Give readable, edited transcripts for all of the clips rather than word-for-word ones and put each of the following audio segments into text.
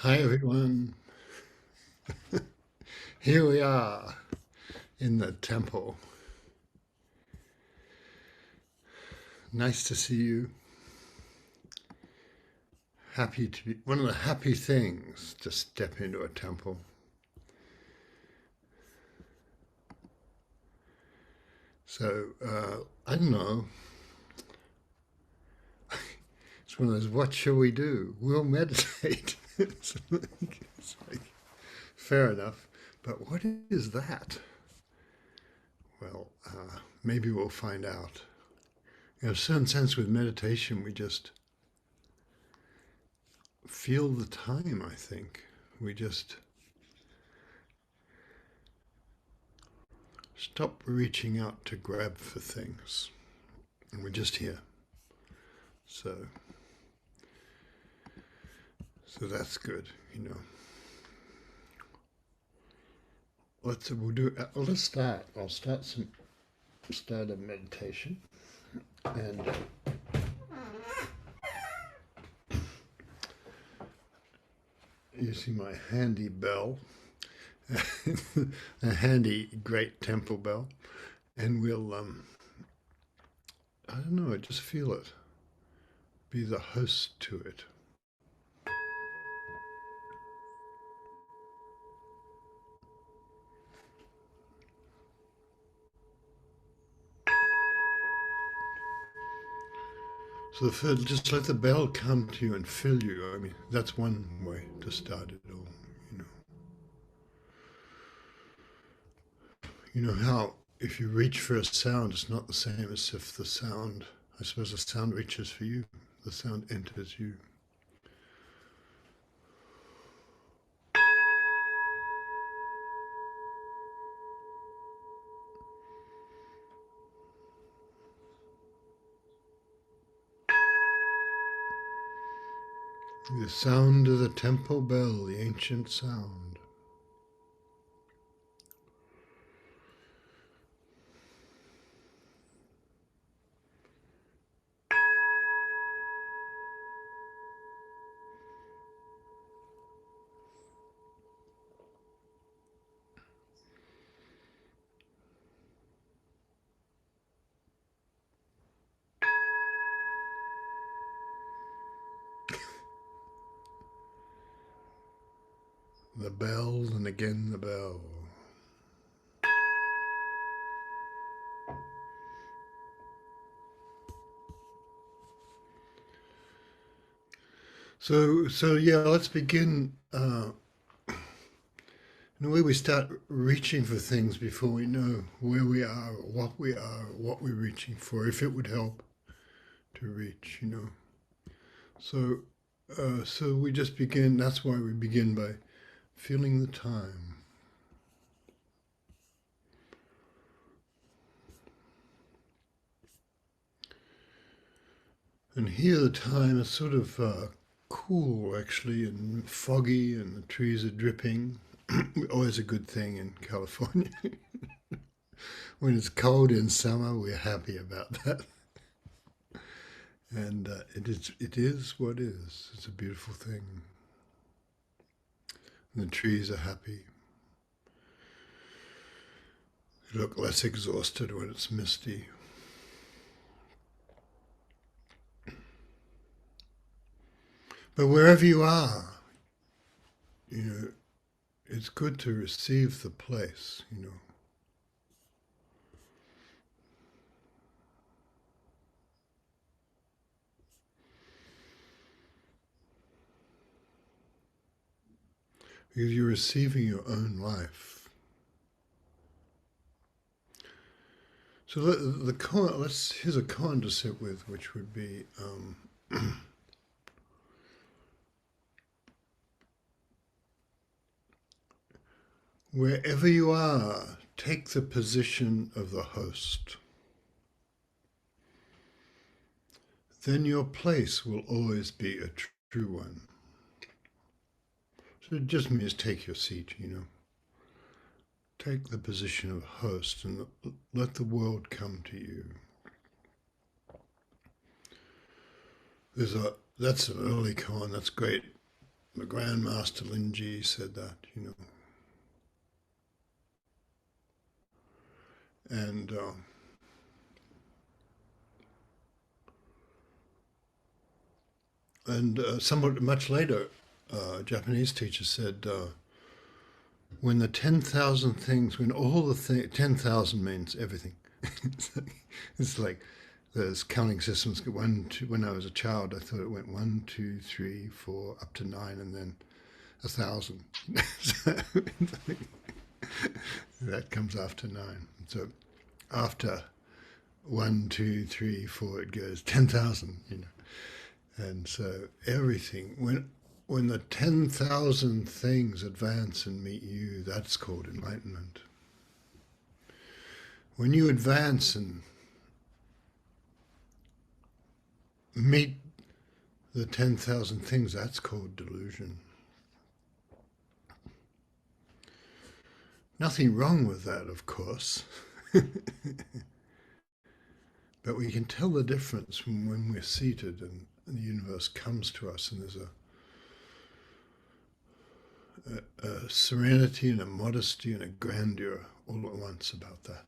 Hi everyone. Here we are in the temple. Nice to see you. Happy to be one of the happy things to step into a temple. So I don't know. It's one of those. What shall we do? We'll meditate. It's like, fair enough. But what is that? Well, maybe we'll find out. In a certain sense, with meditation, we just feel the time, I think. We just stop reaching out to grab for things. And we're just here. So, so that's good, you know. Let's start. I'll start a meditation, and using my handy bell, a handy great temple bell, and we'll I don't know, I just feel it. Be the host to it. Just let the bell come to you and fill you. I mean, that's one way to start it all. You know, you know how if you reach for a sound, it's not the same as if the sound. I suppose the sound reaches for you. The sound enters you. The sound of the temple bell, the ancient sound. The bell and again the bell. So yeah, let's begin. In a way, we start reaching for things before we know where we are, or what we're reaching for, if it would help to reach, you know. So, so we just begin. That's why we begin by feeling the time. And here the time is sort of cool, actually, and foggy, and the trees are dripping. Always a good thing in California. When it's cold in summer, we're happy about that. And it is what is. It's a beautiful thing. And the trees are happy. They look less exhausted when it's misty. But wherever you are, you know, it's good to receive the place, you know. Because you're receiving your own life. So here's a koan to sit with, which would be wherever you are, take the position of the host. Then your place will always be a true one. So it just means take your seat, you know. Take the position of host and let the world come to you. That's an early koan, that's great. the Grand Master Linji said that, and somewhat much later, a Japanese teacher said, when the 10,000 things, when all the 10,000 means everything. It's like there's counting systems. One, two, when I was a child, I thought it went 1, 2, 3, 4, up to 9, and then 1,000. So that comes after 9. So after 1, 2, 3, 4, it goes 10,000. And so everything, when the 10,000 things advance and meet you, that's called enlightenment. When you advance and meet the 10,000 things, that's called delusion. Nothing wrong with that, of course. But we can tell the difference from when we're seated and the universe comes to us, and there's a serenity and a modesty and a grandeur all at once about that.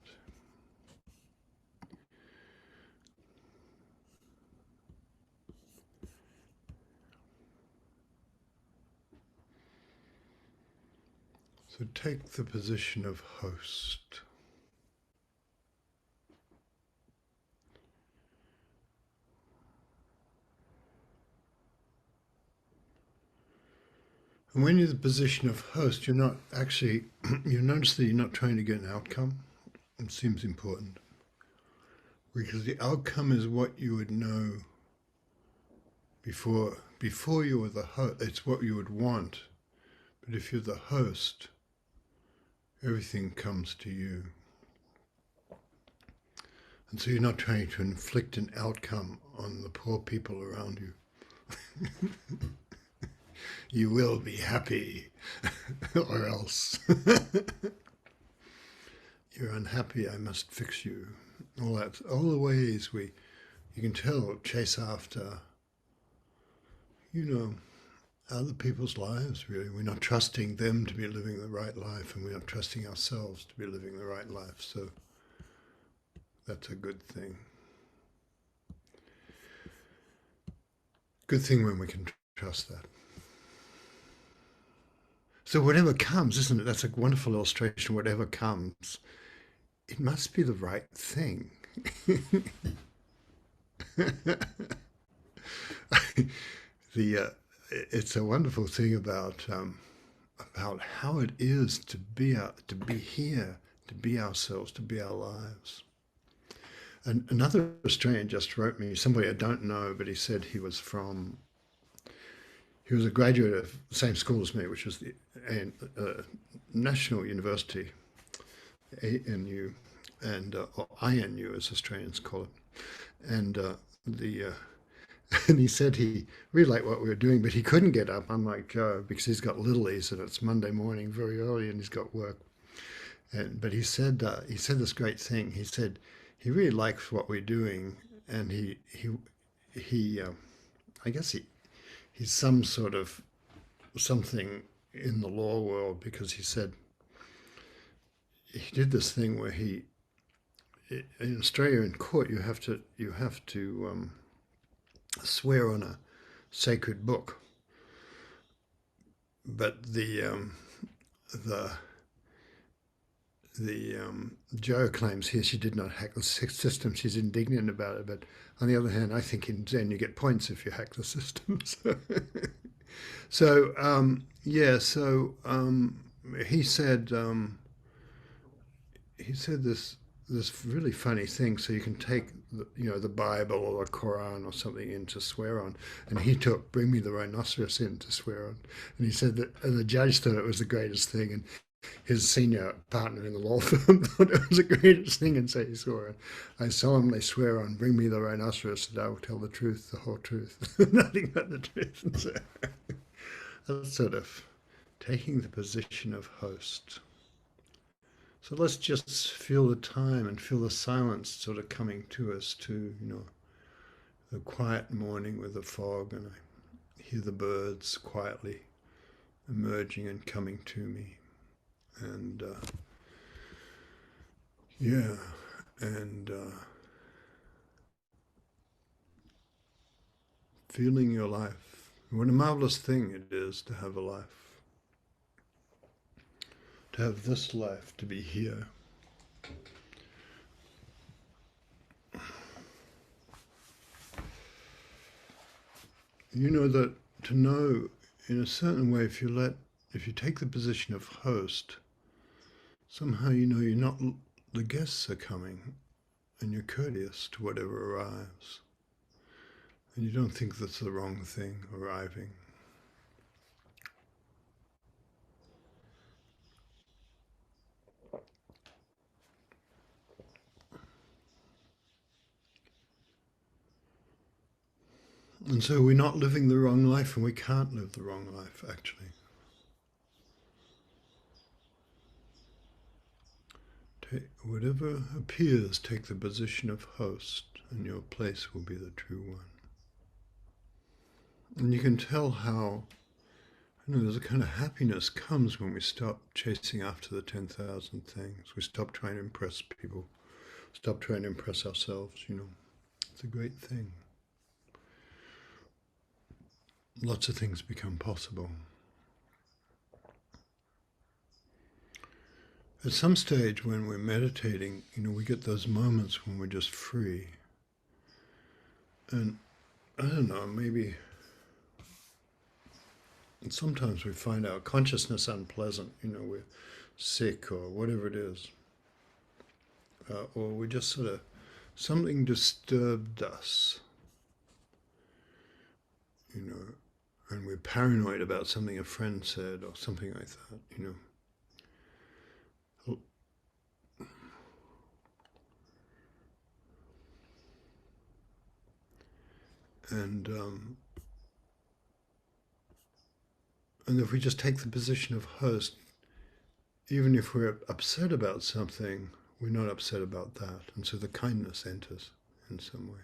So take the position of host. And when you're in the position of host, you're not actually, you notice that you're not trying to get an outcome. It seems important. Because the outcome is what you would know before you were the host. It's what you would want. But if you're the host, everything comes to you. And so you're not trying to inflict an outcome on the poor people around you. You will be happy, or else. You're unhappy, I must fix you. All the ways you can tell, chase after, other people's lives, really. We're not trusting them to be living the right life, and we're not trusting ourselves to be living the right life. So that's a good thing. Good thing when we can trust that. So whatever comes, isn't it? That's a wonderful illustration. Whatever comes, it must be the right thing. It's a wonderful thing about how it is to be here, to be ourselves, to be our lives. And another Australian just wrote me, somebody I don't know, but he said he was a graduate of the same school as me, which was the National University, ANU, or INU as Australians call it. And and he said he really liked what we were doing, but he couldn't get up, unlike Joe, because he's got littlies and it's Monday morning very early and he's got work. But he said this great thing. He said he really likes what we're doing, and he I guess he's some sort of something in the law world, because he said he did this thing where in Australia in court you have to swear on a sacred book, but the Joe claims here she did not hack the system. She's indignant about it, but on the other hand, I think in Zen you get points if you hack the system. So he said this really funny thing. So you can take the Bible or the Quran or something in to swear on, and he took "Bring Me the Rhinoceros" in to swear on, and he said that, and the judge thought it was the greatest thing, and his senior partner in the law firm thought it was the greatest thing, and so he swore, "I solemnly swear on Bring Me the Rhinoceros that I will tell the truth, the whole truth, nothing but the truth." And so that's sort of taking the position of host. So let's just feel the time and feel the silence sort of coming to us too, the quiet morning with the fog, and I hear the birds quietly emerging and coming to me. And yeah, and feeling your life. What a marvelous thing it is to have a life, to have this life, to be here. You know that to know in a certain way, if you take the position of host, somehow you know you're not, the guests are coming and you're courteous to whatever arrives. And you don't think that's the wrong thing arriving. And so we're not living the wrong life, and we can't live the wrong life, actually. Whatever appears, take the position of host, and your place will be the true one. And you can tell how, there's a kind of happiness comes when we stop chasing after the 10,000 things. We stop trying to impress people, stop trying to impress ourselves, It's a great thing. Lots of things become possible. At some stage when we're meditating, we get those moments when we're just free. And I don't know, maybe sometimes we find our consciousness unpleasant, we're sick or whatever it is. Or we just sort of, something disturbed us, and we're paranoid about something a friend said or something like that, And if we just take the position of host, even if we're upset about something, we're not upset about that. And so the kindness enters in some way.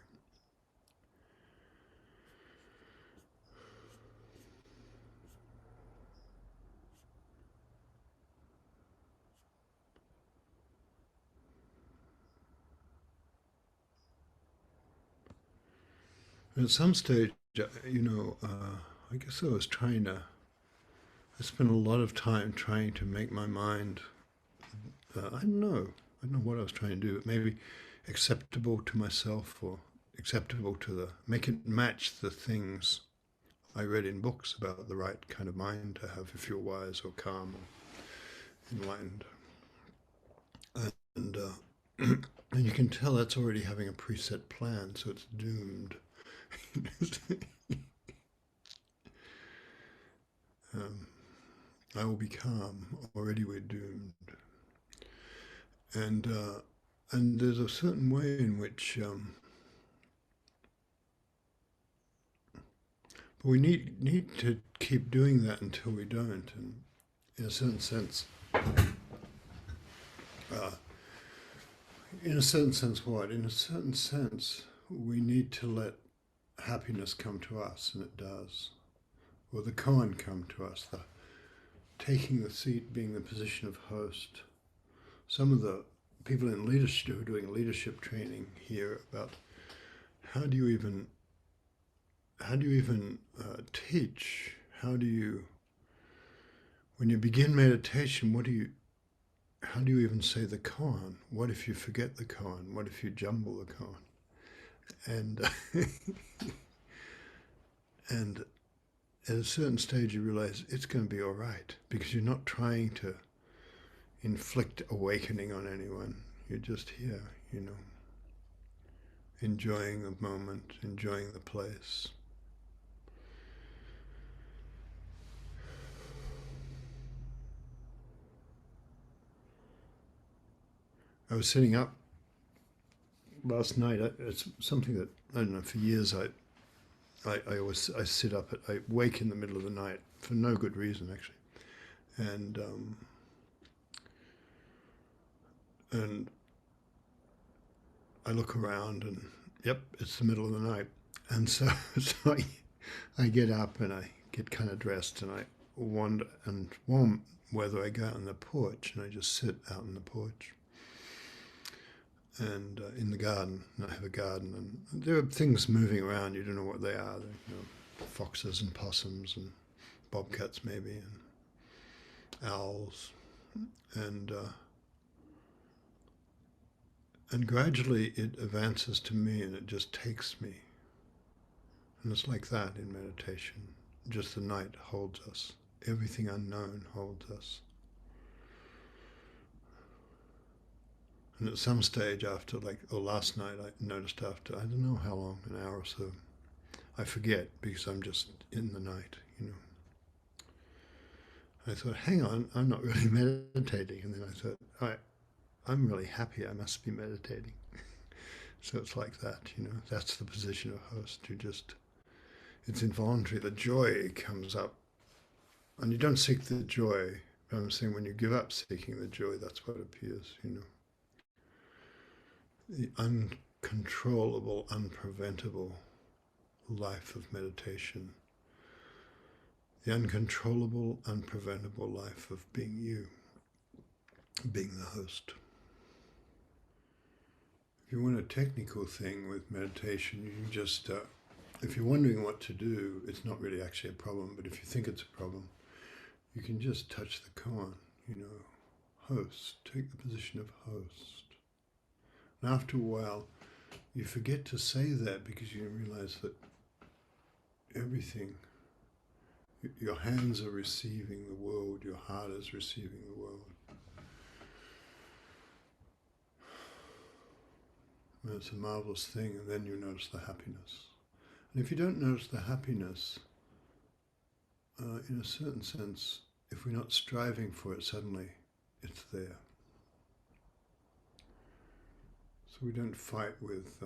And at some stage, I guess I spent a lot of time trying to make my mind, I don't know what I was trying to do, but maybe acceptable to myself or acceptable make it match the things I read in books about the right kind of mind to have if you're wise or calm or enlightened. And, and you can tell that's already having a preset plan, so it's doomed. I will be calm. Already we're doomed. And there's a certain way in which we need to keep doing that until we don't. And in a certain sense, what? In a certain sense, we need to let happiness come to us, and it does. Or the koan come to us, the taking the seat, being the position of host. Some of the people in leadership who are doing leadership training here about how do you even teach? How do you, when you begin meditation, how do you even say the koan? What if you forget the koan? What if you jumble the koan? And and at a certain stage you realize it's going to be all right, because you're not trying to inflict awakening on anyone. You're just here, enjoying the moment, enjoying the place. I was sitting up last night. It's something that, I don't know, for years I sit up, I wake in the middle of the night for no good reason, actually. And I look around and, yep, it's the middle of the night. And so I get up and I get kind of dressed and I and warm weather, I go out on the porch and I just sit out on the porch and in the garden. And I have a garden, and there are things moving around. You don't know what they are. Foxes and possums and bobcats maybe, and owls, and and gradually it advances to me and it just takes me. And it's like that in meditation. Just the night holds us. Everything unknown holds us. And at some stage after, or last night, I noticed after, I don't know how long, an hour or so, I forget because I'm just in the night, I thought, hang on, I'm not really meditating. And then I thought, I'm really happy, I must be meditating. So it's like that, that's the position of host. It's involuntary, the joy comes up. And you don't seek the joy, but I'm saying when you give up seeking the joy, that's what appears, The uncontrollable, unpreventable life of meditation. The uncontrollable, unpreventable life of being you, being the host. If you want a technical thing with meditation, you can just, if you're wondering what to do, it's not really actually a problem, but if you think it's a problem, you can just touch the koan, host, take the position of host. And after a while, you forget to say that because you realize that everything, your hands are receiving the world, your heart is receiving the world. And it's a marvelous thing, and then you notice the happiness. And if you don't notice the happiness, in a certain sense, if we're not striving for it, suddenly it's there. So we don't fight with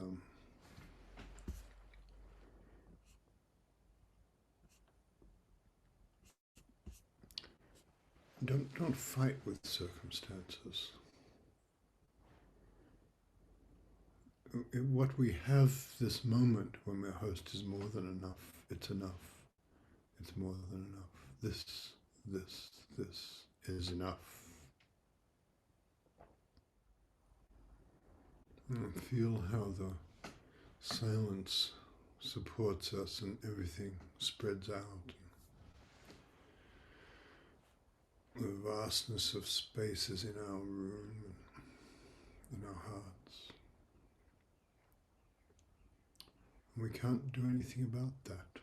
don't fight with circumstances. What we have this moment when we're host is more than enough. It's enough. It's more than enough. This is enough. And feel how the silence supports us and everything spreads out. The vastness of space is in our room, in our hearts. And we can't do anything about that.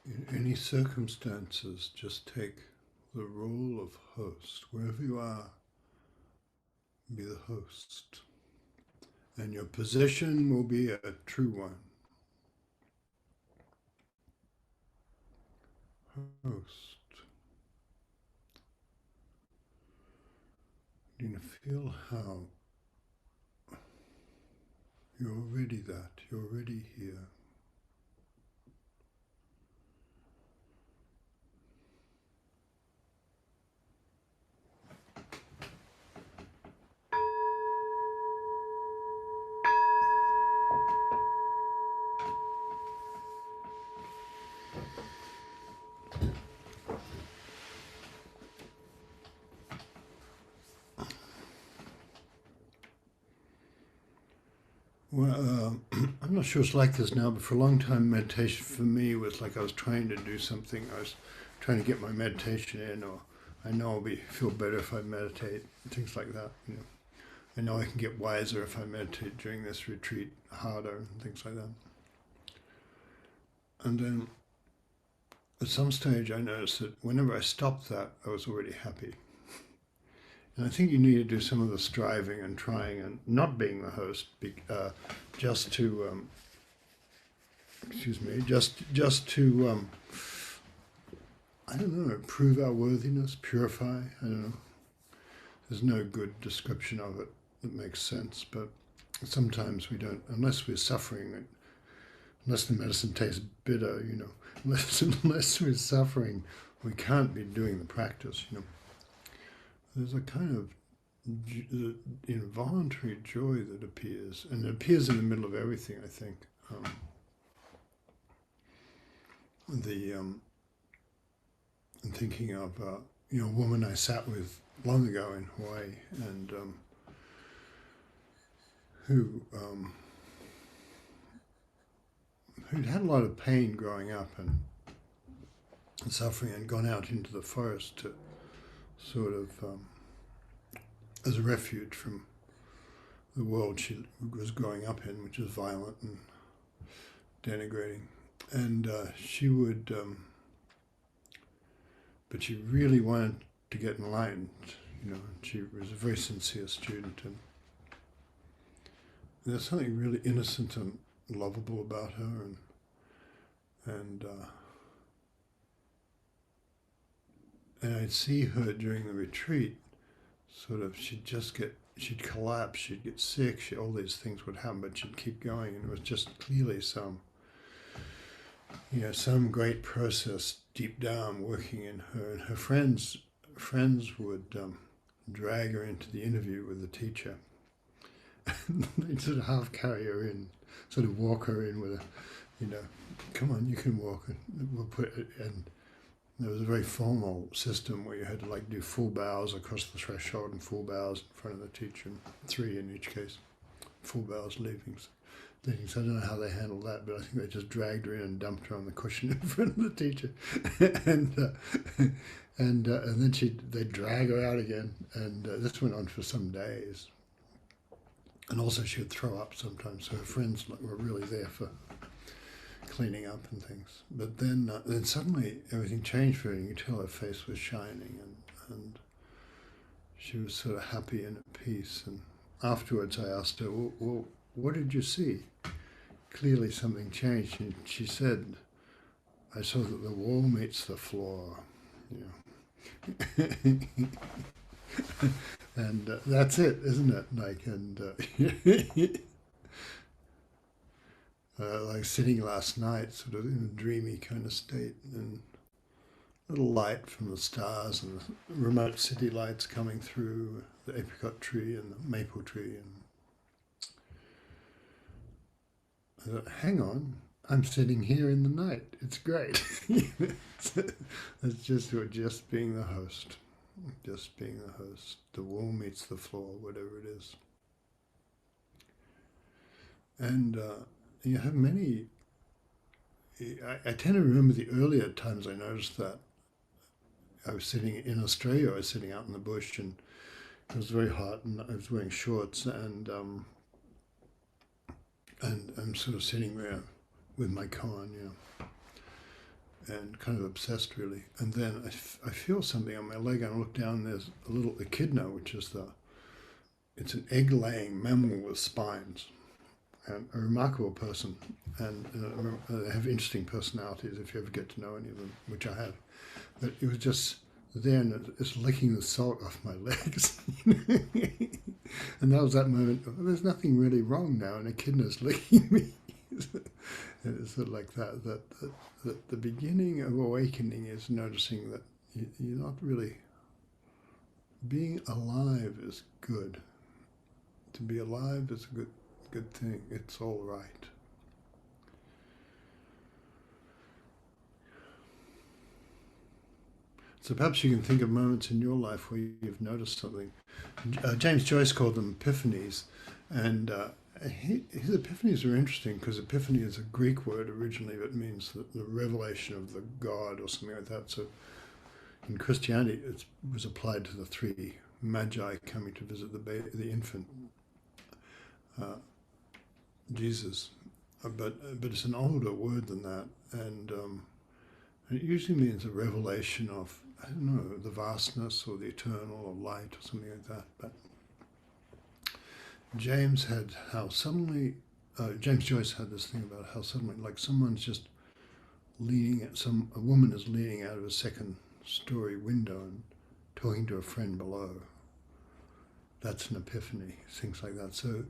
In any circumstances, just take the role of host. Wherever you are, be the host. And your position will be a true one. Host. You feel how you're already that, you're already here. Well, I'm not sure it's like this now, but for a long time, meditation for me was like I was trying to do something. I was trying to get my meditation in, or I know I'll feel better if I meditate, things like that. You know, I know I can get wiser if I meditate during this retreat, harder, and things like that. And then at some stage, I noticed that whenever I stopped that, I was already happy. And I think you need to do some of the striving and trying and not being the host, just to, just to, I don't know, prove our worthiness, purify. I don't know. There's no good description of it that makes sense, but sometimes we don't, unless we're suffering, unless the medicine tastes bitter, you know, unless we're suffering, we can't be doing the practice, you know. There's a kind of involuntary joy that appears, and it appears in the middle of everything, I think. the thinking of a woman I sat with long ago in Hawaii, and who who'd had a lot of pain growing up and suffering, and gone out into the forest to sort of as a refuge from the world she was growing up in, which is violent and denigrating. And she would, but she really wanted to get enlightened, She was a very sincere student, and there's something really innocent and lovable about her, and I'd see her during the retreat. Sort of, she'd collapse, she'd get sick, all these things would happen, but she'd keep going, and it was just clearly some great process deep down working in her. And her friends would drag her into the interview with the teacher. And they'd sort of half carry her in, sort of walk her in with come on, you can walk, and we'll put it. And there was a very formal system where you had to do full bows across the threshold and full bows in front of the teacher, and 3 in each case, full bows leaving. So I don't know how they handled that, but I think they just dragged her in and dumped her on the cushion in front of the teacher, and then they'd drag her out again, and this went on for some days. And also she would throw up sometimes, so her friends were really there for cleaning up and things. But then suddenly everything changed for her. You could tell her face was shining, and she was sort of happy and at peace. And afterwards I asked her, well, what did you see? Clearly something changed. And she said, I saw that the wall meets the floor. And that's it, isn't it? Like sitting last night, sort of in a dreamy kind of state, and a little light from the stars and the remote city lights coming through the apricot tree and the maple tree. And I thought, hang on, I'm sitting here in the night. It's great. It's just being the host. Just being the host. The wall meets the floor, whatever it is. And you have many. I tend to remember the earlier times I noticed that. I was sitting in Australia, I was sitting out in the bush, and it was very hot, and I was wearing shorts, and I'm sort of sitting there with my koan, and kind of obsessed really. And then I feel something on my leg, and I look down, and there's a little echidna, which is it's an egg-laying mammal with spines, and a remarkable person. And they have interesting personalities if you ever get to know any of them, which I have. But it was just there, and it's licking the salt off my legs. And that was that moment, there's nothing really wrong now, and echidna's licking me. It's sort of like that the beginning of awakening is noticing that you're not really, being alive is good. To be alive is a good thing. It's all right. So perhaps you can think of moments in your life where you've noticed something. James Joyce called them epiphanies, and his epiphanies are interesting because epiphany is a Greek word originally that means the revelation of the God or something like that. So in Christianity, it was applied to the 3 magi coming to visit the infant Jesus, but it's an older word than that, and it usually means a revelation of, I don't know, the vastness or the eternal or light or something like that. But James Joyce had this thing about how suddenly, like someone's just a woman is leaning out of a 2nd-story window and talking to a friend below. That's an epiphany, things like that. So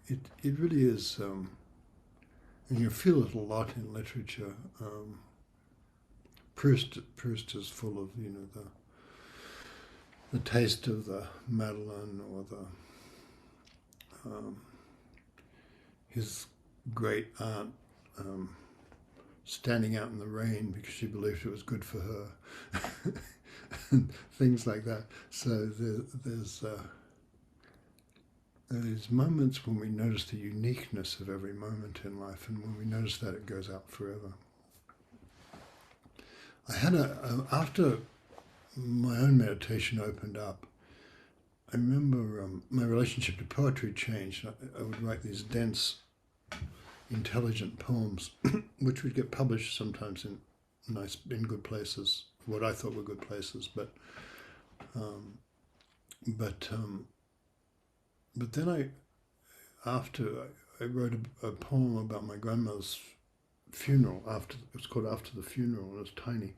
it really is, and you feel it a lot in literature. Proust is full of, the taste of the Madeleine, or his great aunt standing out in the rain because she believed it was good for her, and things like that. So there's moments when we notice the uniqueness of every moment in life, and when we notice that, it goes out forever. I had after my own meditation opened up, I remember my relationship to poetry changed. I would write these dense, intelligent poems, which would get published sometimes in good places, what I thought were good places. But then after I wrote a poem about my grandmother's funeral. It was called After the Funeral, and it was tiny,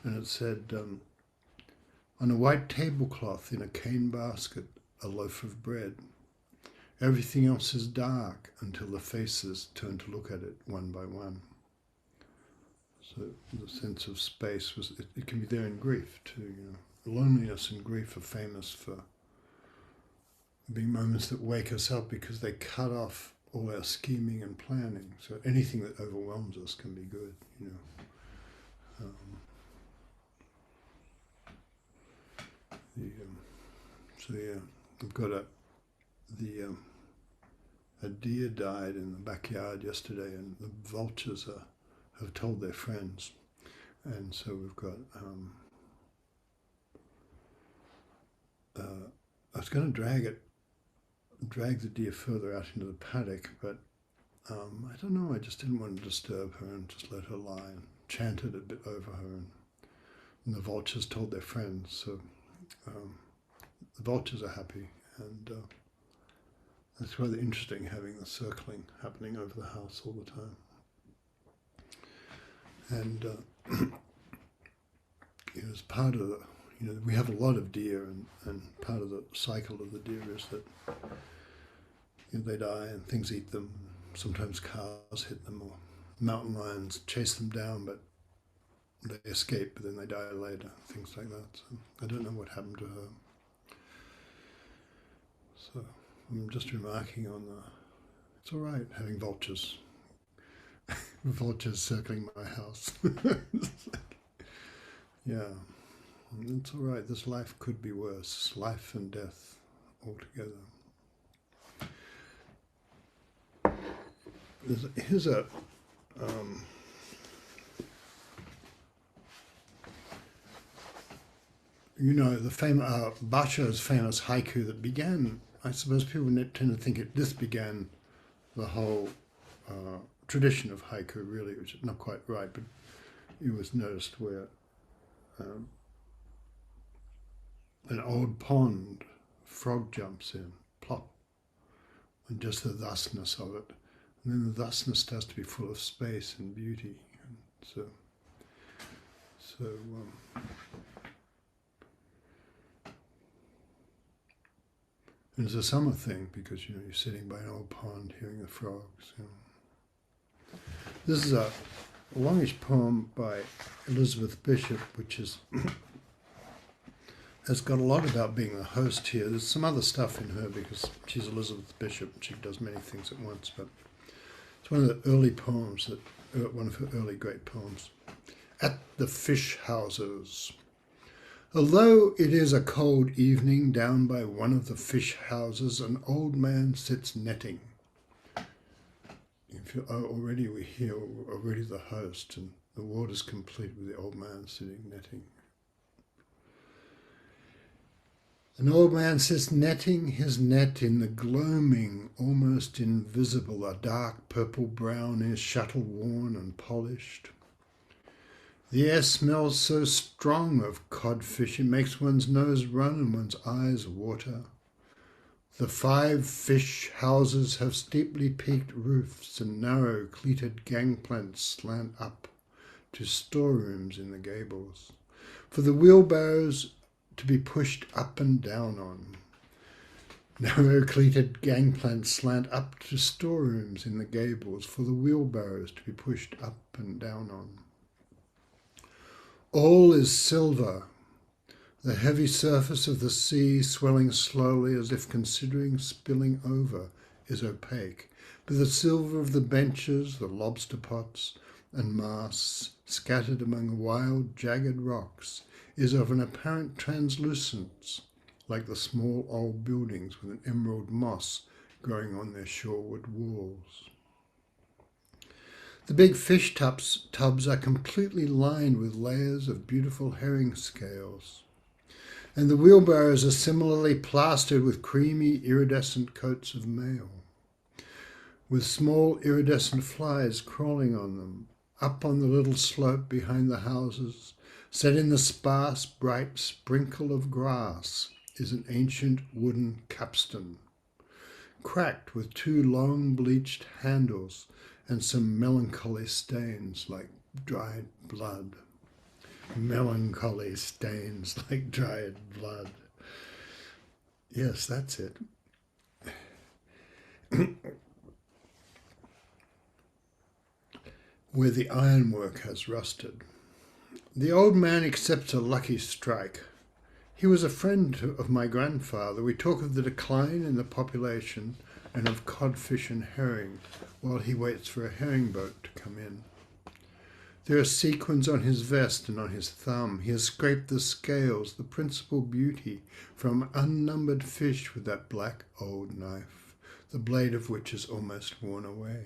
and it said, on a white tablecloth in a cane basket, a loaf of bread. Everything else is dark until the faces turn to look at it one by one. So the sense of space it can be there in grief too. Loneliness and grief are famous for being moments that wake us up because they cut off all our scheming and planning. So anything that overwhelms us can be good. I've got a deer died in the backyard yesterday, and the vultures have told their friends, and so we've got. I was going to drag the deer further out into the paddock, but I don't know. I just didn't want to disturb her and just let her lie, and chanted a bit over her, and the vultures told their friends. So the vultures are happy, and it's rather interesting having the circling happening over the house all the time. And as part of the, we have a lot of deer, and part of the cycle of the deer is that they die and things eat them. Sometimes cars hit them, or mountain lions chase them down, but they escape, but then they die later, things like that. So I don't know what happened to her. So I'm just remarking on it's all right having vultures. Vultures circling my house. Yeah, it's all right. This life could be worse. Life and death altogether. Here's a the famous Basho's famous haiku that began. I suppose people tend to think this began the whole tradition of haiku, really, which is not quite right, but it was noticed where an old pond, frog jumps in, plop, and just the thusness of it. And then the thusness starts to be full of space and beauty. And it's a summer thing because you're sitting by an old pond hearing the frogs. This is a longish poem by Elizabeth Bishop, which has got a lot about being the host here. There's some other stuff in her because she's Elizabeth Bishop and she does many things at once, but it's one of the early poems, one of her early great poems. At the Fish Houses. Although it is a cold evening, down by one of the fish houses, an old man sits netting. Already we hear already the host, and the water's complete with the old man sitting netting. An old man sits netting his net in the gloaming, almost invisible. A dark purple-brown is shuttle worn and polished. The air smells so strong of codfish, it makes one's nose run and one's eyes water. The 5 fish houses have steeply peaked roofs, and narrow cleated gangplanks slant up to storerooms in the gables, for the wheelbarrows to be pushed up and down on. Narrow cleated gangplanks slant up to storerooms in the gables, for the wheelbarrows to be pushed up and down on. All is silver, the heavy surface of the sea swelling slowly as if considering spilling over is opaque, but the silver of the benches, the lobster pots, and masts scattered among wild, jagged rocks is of an apparent translucence, like the small old buildings with an emerald moss growing on their shoreward walls. The big fish tubs are completely lined with layers of beautiful herring scales, and the wheelbarrows are similarly plastered with creamy iridescent coats of mail, with small iridescent flies crawling on them. Up on the little slope behind the houses, set in the sparse, bright sprinkle of grass, is an ancient wooden capstan, cracked with two long bleached handles and some melancholy stains like dried blood. Melancholy stains like dried blood. Yes, that's it. Where the ironwork has rusted. The old man accepts a lucky strike. He was a friend of my grandfather. We talk of the decline in the population and of codfish and herring while he waits for a herring boat to come in. There are sequins on his vest and on his thumb. He has scraped the scales, the principal beauty, from unnumbered fish with that black old knife, the blade of which is almost worn away.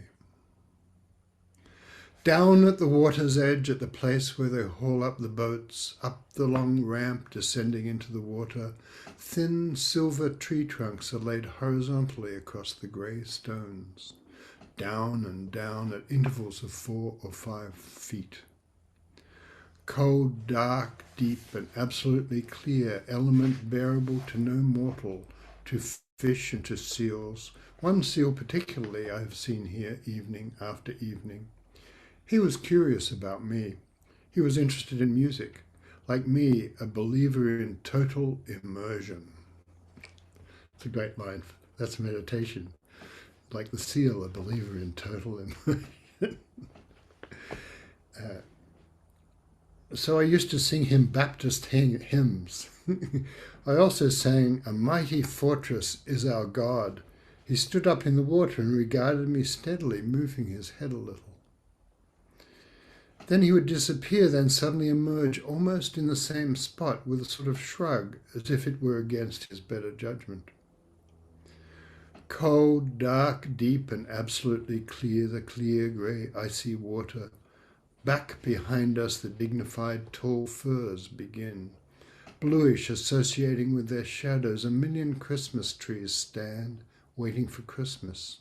Down at the water's edge, at the place where they haul up the boats, up the long ramp descending into the water, thin silver tree trunks are laid horizontally across the grey stones, down and down at intervals of 4 or 5 feet. Cold, dark, deep, and absolutely clear, element bearable to no mortal, to fish and to seals. One seal particularly I have seen here evening after evening. He was curious about me. He was interested in music. Like me, a believer in total immersion. It's a great line. That's meditation. Like the seal, a believer in total immersion. So I used to sing him Baptist hymns. I also sang, "A mighty fortress is our God." He stood up in the water and regarded me steadily, moving his head a little. Then he would disappear, then suddenly emerge almost in the same spot with a sort of shrug, as if it were against his better judgment. Cold, dark, deep, and absolutely clear, the clear, grey, icy water. Back behind us the dignified tall firs begin. Bluish, associating with their shadows, a million Christmas trees stand, waiting for Christmas.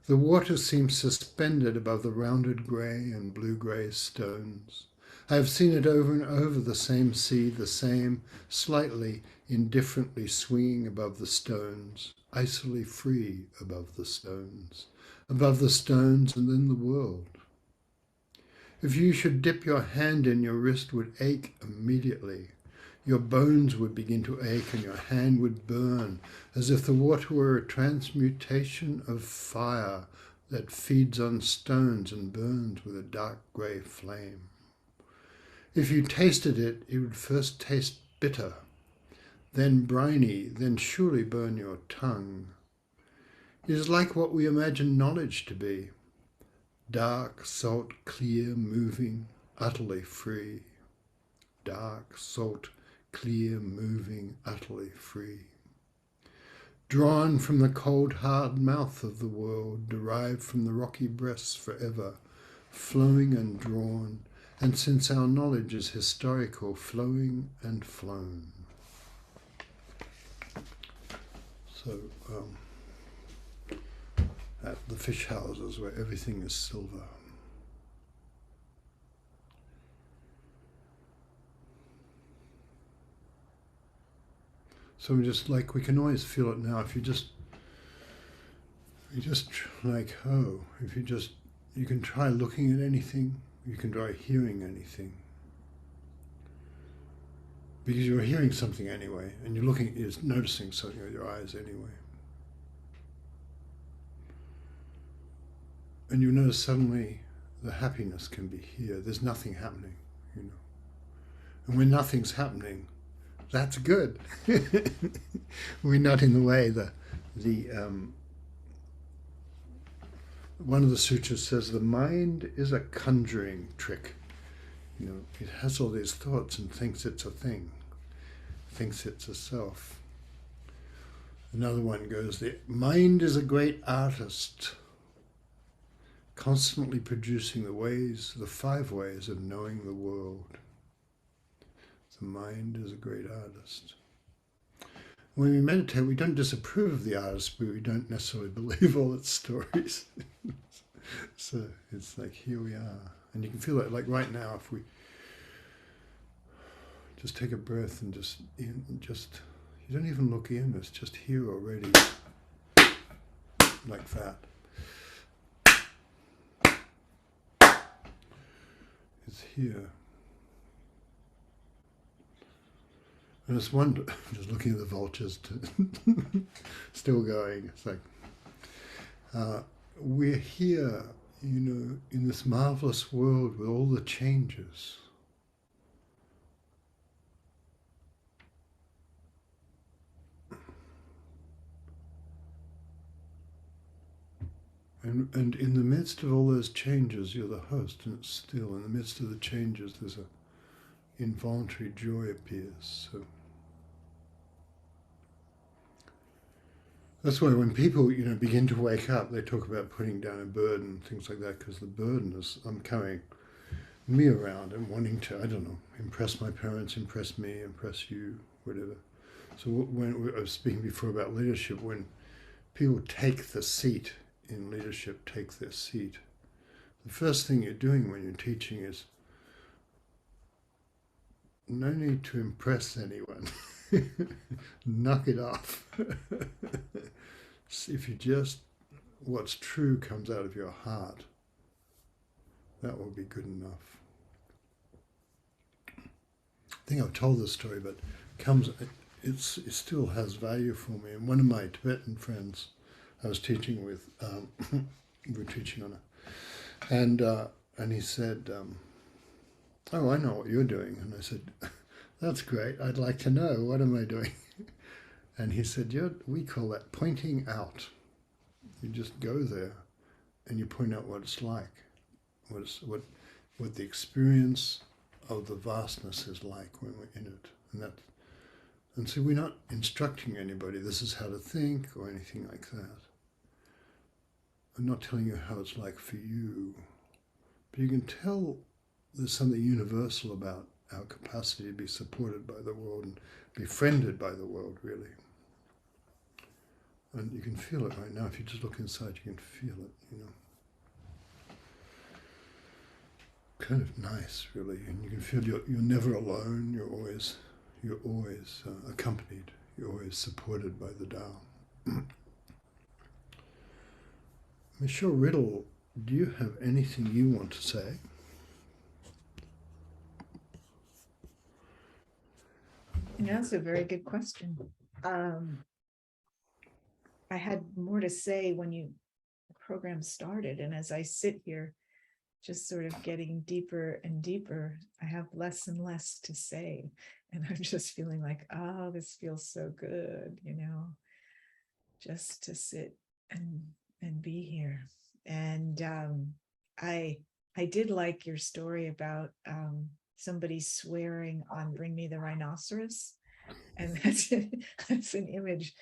The water seems suspended above the rounded grey and blue-grey stones. I have seen it over and over, the same sea, the same, slightly, indifferently swinging above the stones, icily free above the stones and then the world. If you should dip your hand in, your wrist would ache immediately. Your bones would begin to ache and your hand would burn, as if the water were a transmutation of fire that feeds on stones and burns with a dark grey flame. If you tasted it, it would first taste bitter, then briny, then surely burn your tongue. It is like what we imagine knowledge to be. Dark, salt, clear, moving, utterly free. Dark, salt, clear, moving, utterly free. Drawn from the cold, hard mouth of the world, derived from the rocky breasts forever, flowing and drawn, and since our knowledge is historical, flowing and flown. So, at the fish houses where everything is silver. So we can always feel it now. If you can try looking at anything, you can try hearing anything. Because you're hearing something anyway, and you're noticing something with your eyes anyway. And you notice suddenly the happiness can be here. There's nothing happening, you know. And when nothing's happening, that's good. We're not in the way. one of the sutras says the mind is a conjuring trick. It has all these thoughts and thinks it's a thing, thinks it's a self. Another one goes, the mind is a great artist, constantly producing the 5 ways of knowing the world. The mind is a great artist. When we meditate, we don't disapprove of the artist, but we don't necessarily believe all its stories. So it's like, here we are. And you can feel it, like right now, if we just take a breath and you don't even look in, it's just here already, like that. It's here. And it's wonder, just looking at the vultures, still going. It's like, we're here, in this marvelous world with all the changes. And in the midst of all those changes, you're the host, and it's still. In the midst of the changes, there's a involuntary joy appears. So that's why when people, begin to wake up, they talk about putting down a burden, things like that, because the burden is, I'm carrying me around and wanting to, I don't know, impress my parents, impress me, impress you, whatever. So when I was speaking before about leadership, when people take the seat in leadership, take their seat, the first thing you're doing when you're teaching is no need to impress anyone. Knock it off. If you just, what's true comes out of your heart, that will be good enough. I think I've told this story, but it still has value for me. And one of my Tibetan friends I was teaching with, we were teaching on it, and he said, oh, I know what you're doing. And I said, that's great. I'd like to know. What am I doing? And he said, we call that pointing out. You just go there and you point out what it's like, what the experience of the vastness is like when we're in it. And so we're not instructing anybody, this is how to think or anything like that. I'm not telling you how it's like for you, but you can tell there's something universal about our capacity to be supported by the world and befriended by the world, really. And you can feel it right now. If you just look inside, you can feel it, Kind of nice, really. And you can feel you're never alone. You're always accompanied. You're always supported by the Tao. Michelle Riddle, do you have anything you want to say? That's a very good question. I had more to say when the program started, and as I sit here, just sort of getting deeper and deeper, I have less and less to say, and I'm just feeling like, oh, this feels so good, just to sit and be here. And I I did like your story about somebody swearing on "Bring Me the Rhinoceros." And that's an image.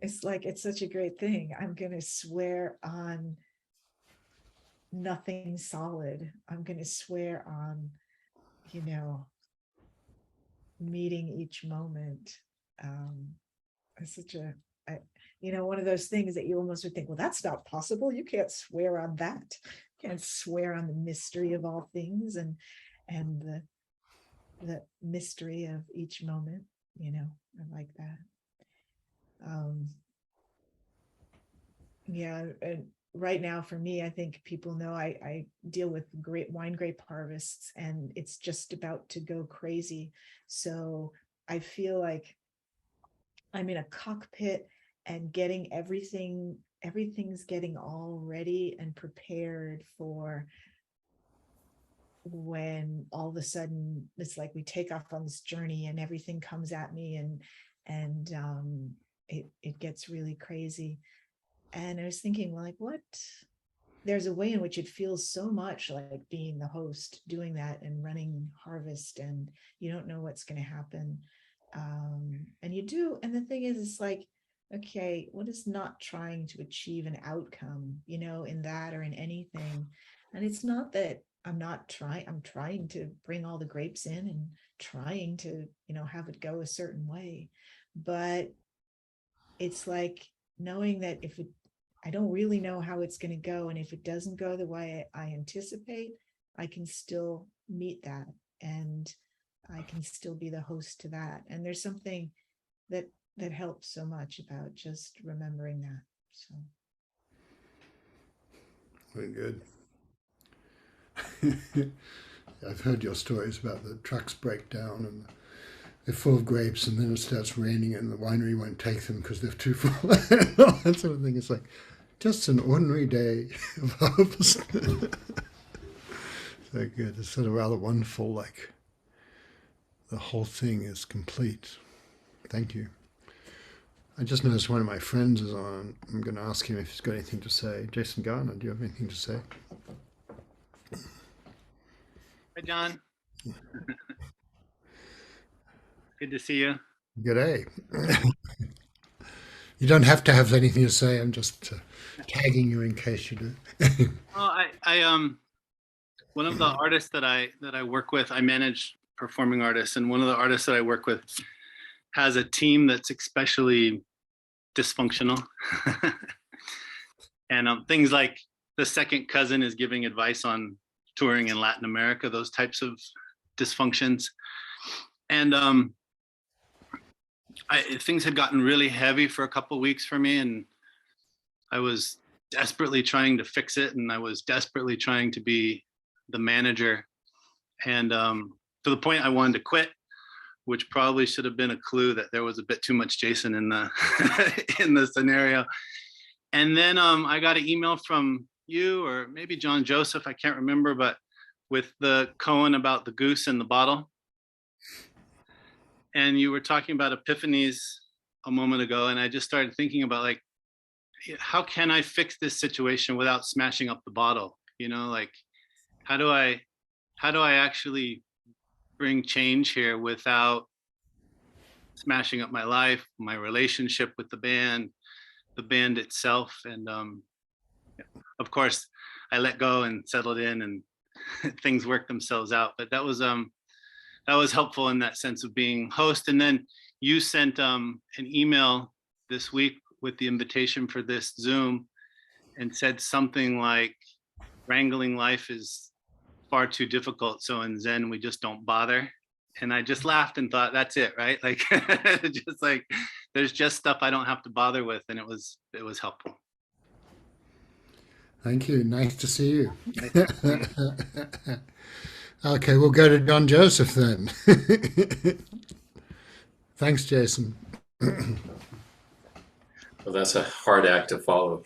It's like, it's such a great thing. I'm going to swear on nothing solid. I'm going to swear on, you know, meeting each moment. It's such a, I, one of those things that you almost would think, well, that's not possible. You can't swear on that. You can't swear on the mystery of all things and the mystery of each moment. I like that. Um, yeah, and right now for me, I think people know I deal with great wine grape harvests, and it's just about to go crazy. So I feel like I'm in a cockpit and getting everything's getting all ready and prepared for when all of a sudden it's like we take off on this journey and everything comes at me, and it gets really crazy. And I was thinking, well, like, there's a way in which it feels so much like being the host doing that and running harvest, and you don't know what's going to happen. And you do, and the thing is, it's like, okay, what is not trying to achieve an outcome, in that or in anything? And it's not that I'm not trying, I'm trying to bring all the grapes in and trying to, have it go a certain way. But it's like knowing that if it, I don't really know how it's going to go. And if it doesn't go the way I anticipate, I can still meet that, and I can still be the host to that. And there's something that that helps so much about just remembering that. So Very good. I've heard your stories about the trucks break down and they're full of grapes, and then it starts raining, and the winery won't take them because they're too full. And all that sort of thing. It's like just an ordinary day of harvest. So good. It's sort of rather wonderful. Like the whole thing is complete. Thank you. I just noticed one of my friends is on. I'm going to ask him if he's got anything to say. Jason Garner, do you have anything to say? Hi, John. Good to see you. G'day. You don't have to have anything to say. I'm just tagging you in case you do. Well, one of the artists that I work with, I manage performing artists, and one of the artists that I work with has a team that's especially dysfunctional. And things like the second cousin is giving advice on touring in Latin America, those types of dysfunctions. And things had gotten really heavy for a couple of weeks for me, and I was desperately trying to fix it, and I was desperately trying to be the manager, and to the point I wanted to quit, which probably should have been a clue that there was a bit too much Jason in the in the scenario. And then I got an email from you, or maybe John Joseph, I can't remember, but with the koan about the goose in the bottle. And you were talking about epiphanies a moment ago, and I just started thinking about, like, how can I fix this situation without smashing up the bottle? Like, how do I actually bring change here without smashing up my life, my relationship with the band itself? And of course, I let go and settled in, and things worked themselves out. But that was helpful in that sense of being host. And then you sent an email this week with the invitation for this Zoom, and said something like, wrangling life is far too difficult, so in Zen we just don't bother. And I just laughed and thought, that's it, right? Like, just like, there's just stuff I don't have to bother with, and it was helpful. Thank you. Nice to see you. Okay, we'll go to John Joseph then. Thanks, Jason. Well, that's a hard act to follow.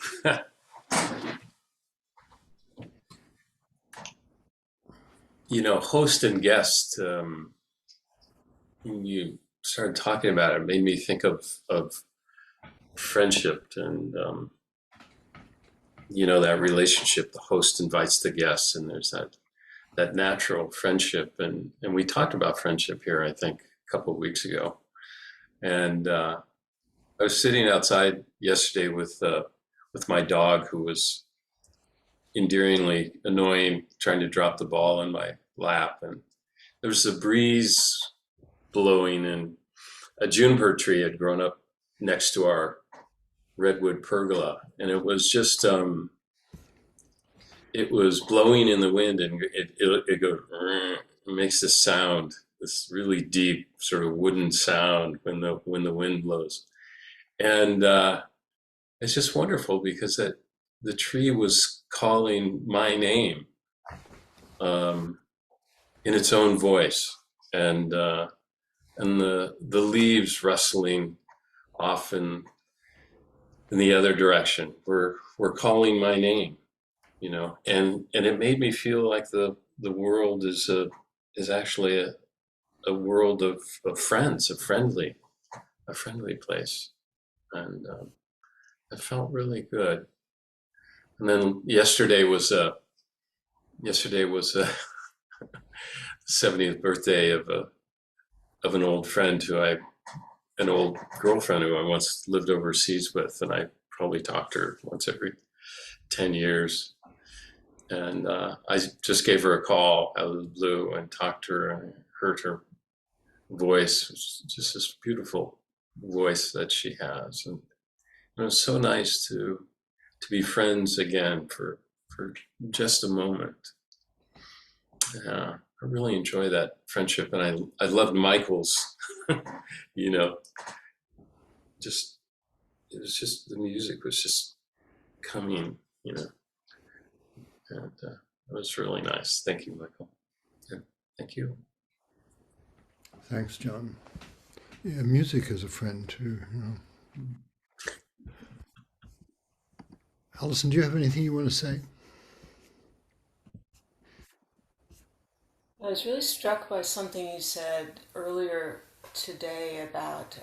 Host and guest, when you started talking about it, made me think of friendship and, that relationship. The host invites the guests, and there's that natural friendship. And we talked about friendship here, I think, a couple of weeks ago. And I was sitting outside yesterday with my dog, who was endearingly annoying, trying to drop the ball in my lap. And there was a breeze blowing, and a juniper tree had grown up next to our redwood pergola. And it was just, it was blowing in the wind, and it goes, it makes this sound, this really deep sort of wooden sound when the wind blows. And it's just wonderful, because the tree was calling my name in its own voice, and the leaves rustling off in the other direction were calling my name, and it made me feel like the world is actually a world of friends, a friendly place. And it felt really good. And then yesterday was the 70th birthday of an old friend an old girlfriend who I once lived overseas with, and I probably talked to her once every 10 years. And I just gave her a call out of the blue and talked to her, and I heard her voice, just this beautiful voice that she has. And it was so nice to be friends again for just a moment. I really enjoy that friendship, and I loved Michael's. You know, just it was just the music was just coming. You know, and it was really nice. Thank you, Michael. And thank you. Thanks, John. Yeah, music is a friend too. Alison, do you have anything you want to say? I was really struck by something you said earlier today about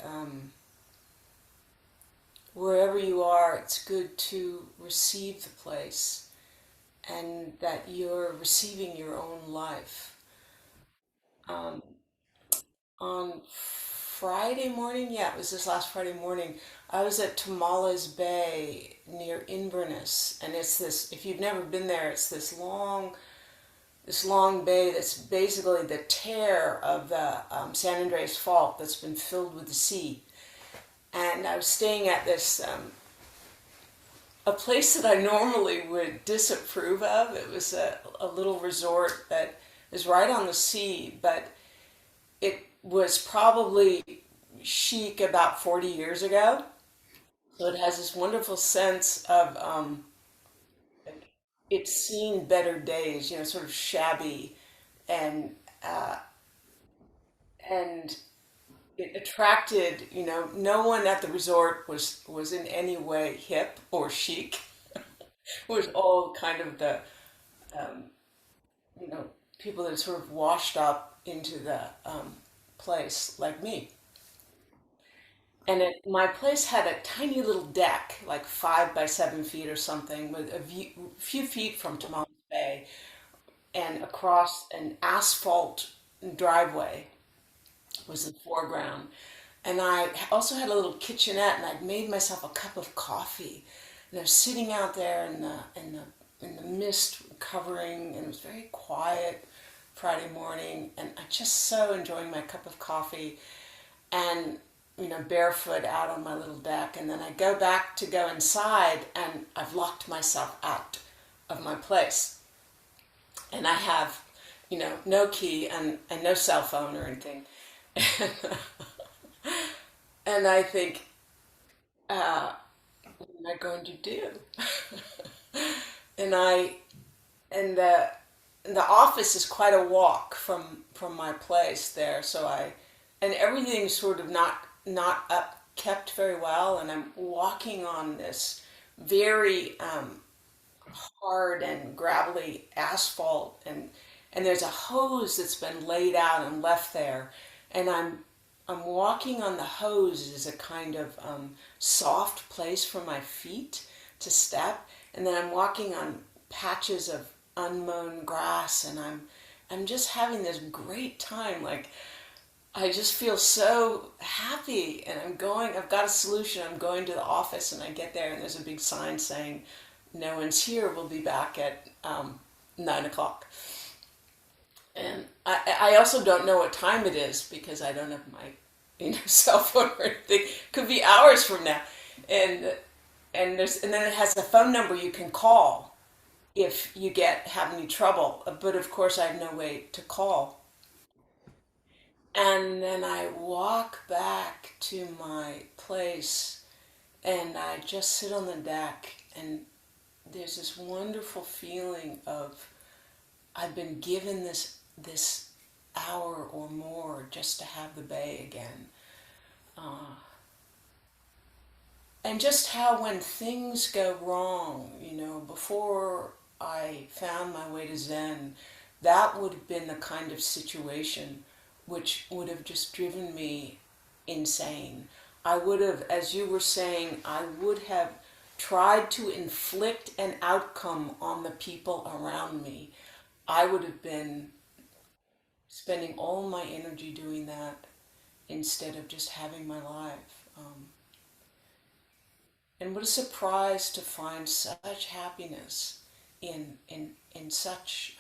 wherever you are, it's good to receive the place and that you're receiving your own life. On Friday morning, yeah, it was this last Friday morning, I was at Tamales Bay near Inverness, and it's this, if you've never been there, it's this long bay that's basically the tear of the San Andreas Fault that's been filled with the sea. And I was staying at this, a place that I normally would disapprove of. It was a little resort that is right on the sea, but it was probably chic about 40 years ago. So it has this wonderful sense of it's seen better days, sort of shabby, and uh, and it attracted, no one at the resort was in any way hip or chic. It was all kind of the um, people that sort of washed up into the place like me. And my place had a tiny little deck, like 5 by 7 feet or something, with few feet from Tamales Bay, and across an asphalt driveway was the foreground. And I also had a little kitchenette, and I'd made myself a cup of coffee. And I was sitting out there in the mist covering, and it was very quiet Friday morning, and I just so enjoying my cup of coffee, and barefoot out on my little deck. And then I go back to go inside, and I've locked myself out of my place, and I have, no key and no cell phone or anything. And I think, what am I going to do? and I and the office is quite a walk from my place there, so and everything's sort of not up kept very well, and I'm walking on this very hard and gravelly asphalt, and there's a hose that's been laid out and left there, and I'm walking on the hose as a kind of soft place for my feet to step, and then I'm walking on patches of unmown grass, and I'm just having this great time. Like, I just feel so happy, and I've got a solution. I'm going to the office, and I get there, and there's a big sign saying, "No one's here, we'll be back at 9 o'clock." And I also don't know what time it is because I don't have my cell phone or anything. Could be hours from now. And then it has a phone number you can call if you have any trouble. But of course I have no way to call. And then I walk back to my place, and I just sit on the deck, and there's this wonderful feeling of I've been given this hour or more just to have the bay again. And just how when things go wrong, before I found my way to Zen, that would have been the kind of situation which would have just driven me insane. I would have, as you were saying, I would have tried to inflict an outcome on the people around me, I would have been spending all my energy doing that instead of just having my life. And what a surprise to find such happiness in such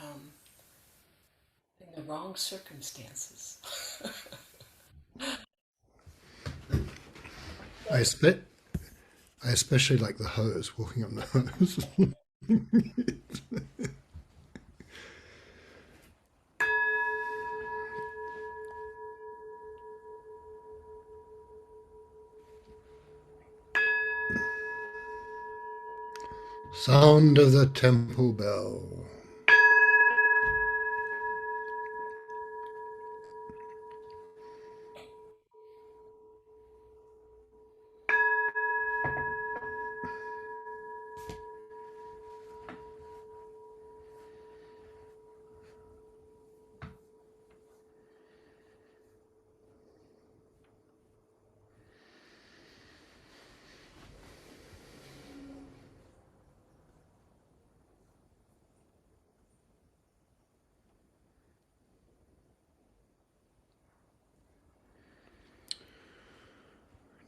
in the wrong circumstances. I expect I especially like the hose, walking on the hose. Sound of the temple bell.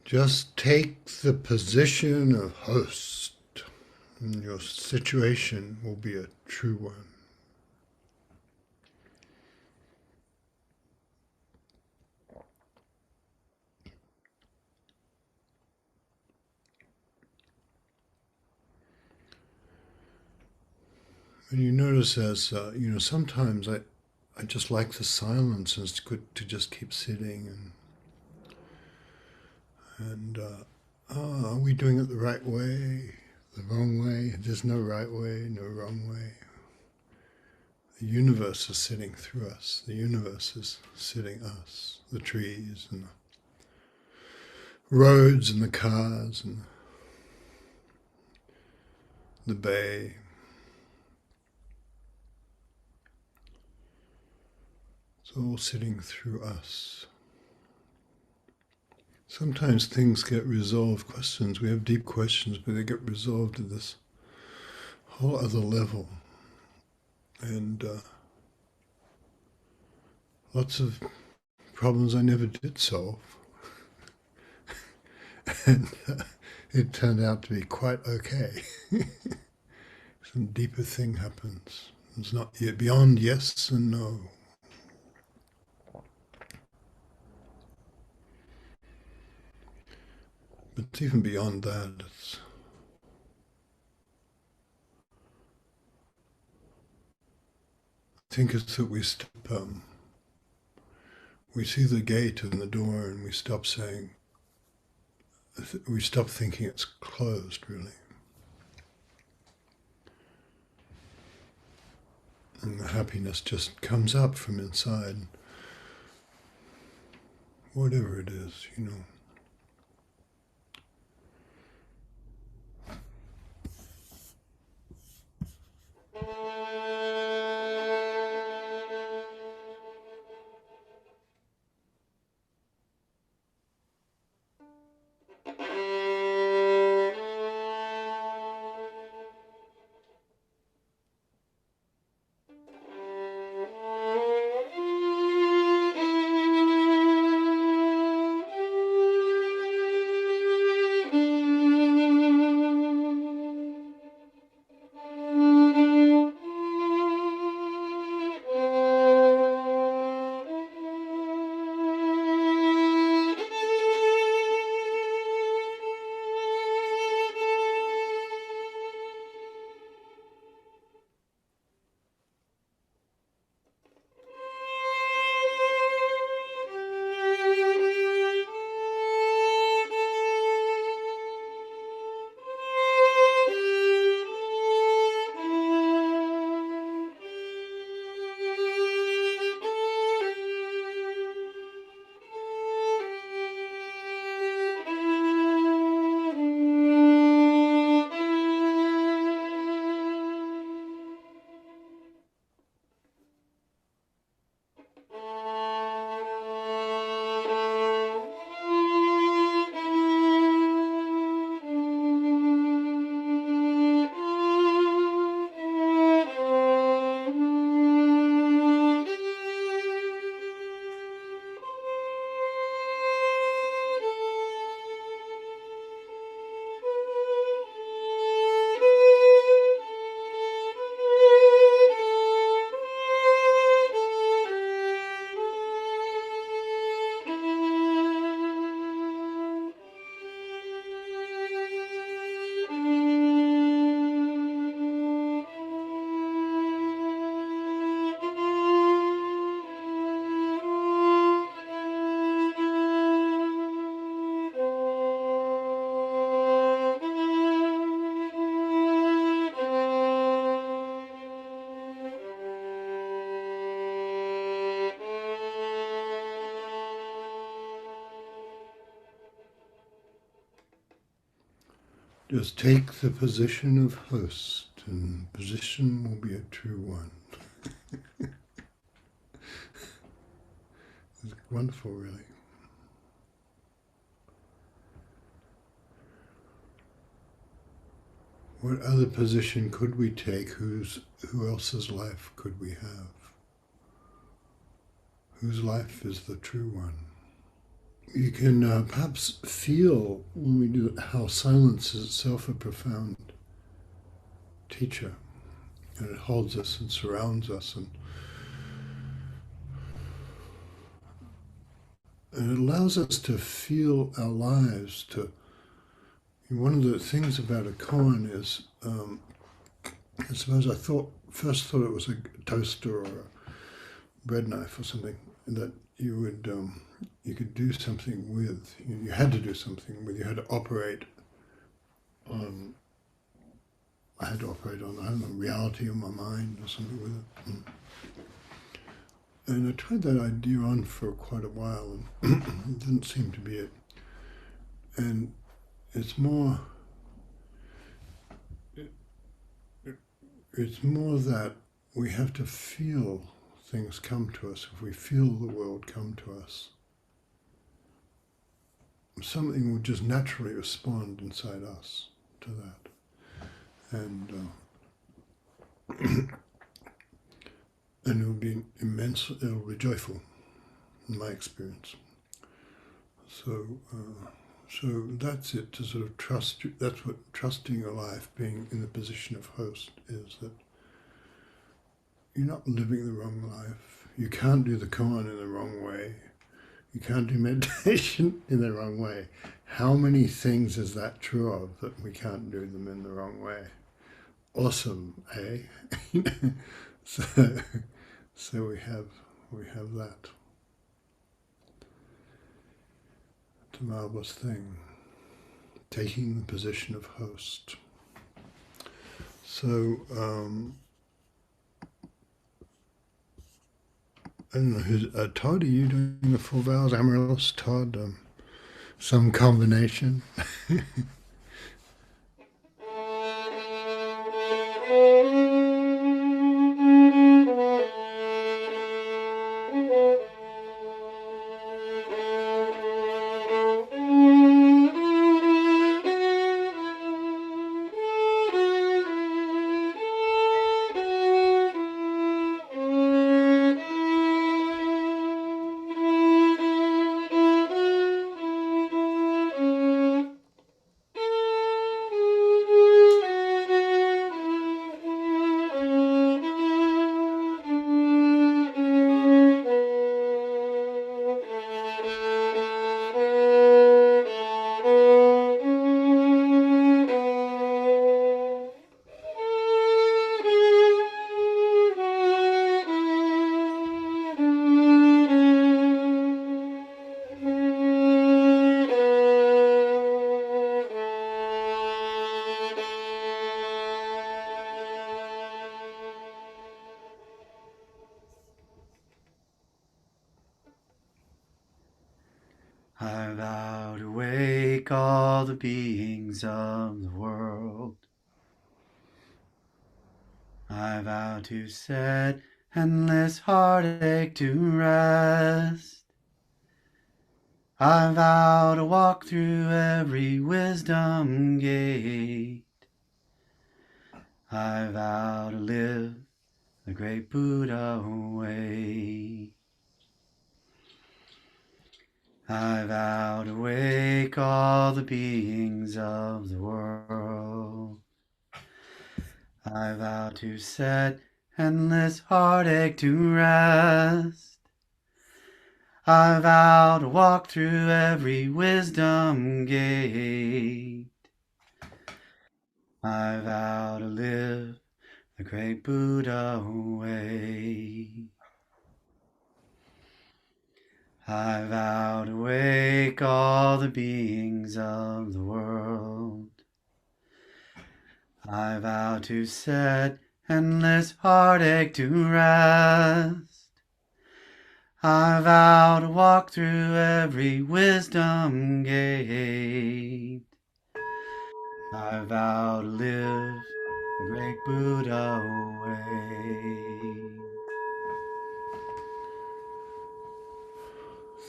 Just take the position of host, and your situation will be a true one. And you notice as, sometimes I just like the silence, and it's good to just keep sitting and are we doing it the right way, the wrong way? There's no right way, no wrong way. The universe is sitting through us. The universe is sitting us, the trees and the roads and the cars and the bay. It's all sitting through us. Sometimes things get resolved, questions, we have deep questions, but they get resolved at this whole other level. And lots of problems I never did solve. And it turned out to be quite okay. Some deeper thing happens. It's not yet beyond yes and no. But even beyond that, I think it's that we stop, we see the gate and the door and we stop saying, we stop thinking it's closed, really. And the happiness just comes up from inside, whatever it is, Just take the position of host, and position will be a true one. It's wonderful, really. What other position could we take? Who else's life could we have? Whose life is the true one? You can perhaps feel when we do it how silence is itself a profound teacher, and it holds us and surrounds us, and it allows us to feel our lives. One of the things about a koan is, I suppose I first thought it was a toaster or a bread knife or something that you could do something with. You had to do something with. You had to operate on. I had to operate on, I don't know, reality of my mind or something with it. And I tried that idea on for quite a while, and it didn't seem to be it. And it's more that we have to feel things come to us. If we feel the world come to us, something will just naturally respond inside us to that. And and it'll be immense, it'll be joyful, in my experience. So that's it, to sort of trust. That's what trusting your life, being in the position of host, is that you're not living the wrong life. You can't do the koan in the wrong way. You can't do meditation in the wrong way. How many things is that true of, that we can't do them in the wrong way? Awesome, eh? So we have that. It's a marvelous thing, taking the position of host. So I don't know who's Todd. Are you doing the full vows, Amaryllis? Todd, some combination. I vow to wake all the beings of the world. I vow to set endless heartache to rest. I vow to walk through every wisdom gate. I vow to live the great Buddha way. I vow to wake all the beings of the world. I vow to set endless heartache to rest. I vow to walk through every wisdom gate. I vow to live the great Buddha way. I vow to wake all the beings of the world. I vow to set endless heartache to rest. I vow to walk through every wisdom gate. I vow to live the great Buddha way.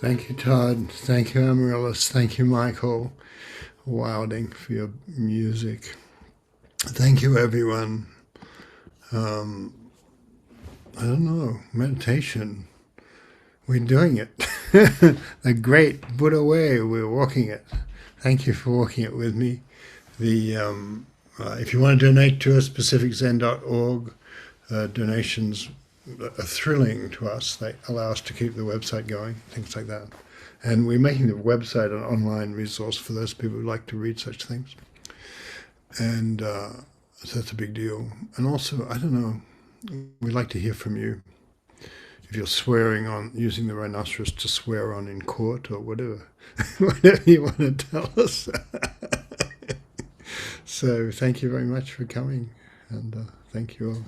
Thank you, Todd. Thank you, Amaryllis. Thank you, Michael Wilding, for your music. Thank you, everyone. I don't know, meditation. We're doing it. The great Buddha way, we're walking it. Thank you for walking it with me. If you want to donate to us, pacificzen.org, donations are thrilling to us. They allow us to keep the website going, things like that. And we're making the website an online resource for those people who like to read such things. And so that's a big deal. And also, I don't know, we'd like to hear from you. If you're swearing on, using the rhinoceros to swear on in court or whatever, whatever you want to tell us. So thank you very much for coming, and thank you all.